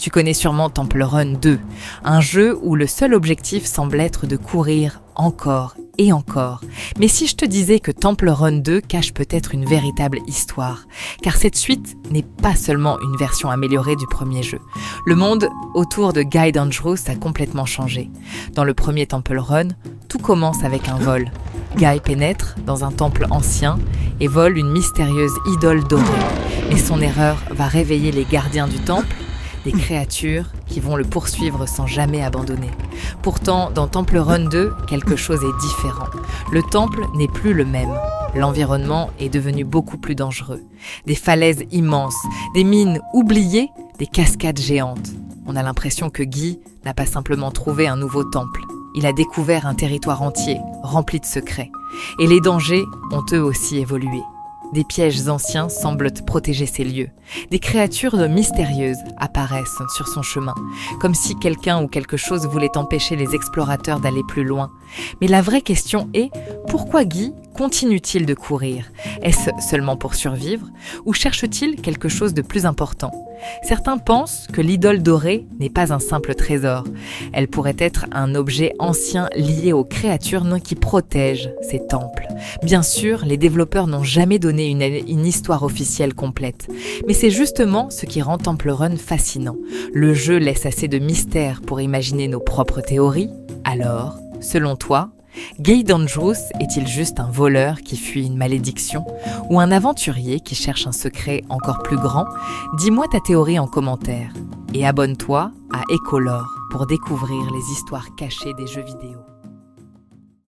Tu connais sûrement Temple Run 2, un jeu où le seul objectif semble être de courir encore et encore. Mais si je te disais que Temple Run 2 cache peut-être une véritable histoire, car cette suite n'est pas seulement une version améliorée du premier jeu. Le monde autour de Guy Dangerous a complètement changé. Dans le premier Temple Run, tout commence avec un vol. Guy pénètre dans un temple ancien et vole une mystérieuse idole dorée. Mais son erreur va réveiller les gardiens du temple, des créatures qui vont le poursuivre sans jamais abandonner. Pourtant, dans Temple Run 2, quelque chose est différent. Le temple n'est plus le même. L'environnement est devenu beaucoup plus dangereux. Des falaises immenses, des mines oubliées, des cascades géantes. On a l'impression que Guy n'a pas simplement trouvé un nouveau temple. Il a découvert un territoire entier, rempli de secrets. Et les dangers ont eux aussi évolué. Des pièges anciens semblent protéger ces lieux. Des créatures mystérieuses apparaissent sur son chemin, comme si quelqu'un ou quelque chose voulait empêcher les explorateurs d'aller plus loin. Mais la vraie question est, pourquoi Guy continue-t-il de courir? Est-ce seulement pour survivre ou cherche-t-il quelque chose de plus important? Certains pensent que l'idole dorée n'est pas un simple trésor. Elle pourrait être un objet ancien lié aux créatures qui protègent ces temples. Bien sûr, les développeurs n'ont jamais donné une histoire officielle complète. Mais c'est justement ce qui rend Temple Run fascinant. Le jeu laisse assez de mystère pour imaginer nos propres théories. Alors, selon toi, Guy Dangerous est-il juste un voleur qui fuit une malédiction ou un aventurier qui cherche un secret encore plus grand? Dis-moi ta théorie en commentaire et abonne-toi à Ecolore pour découvrir les histoires cachées des jeux vidéo.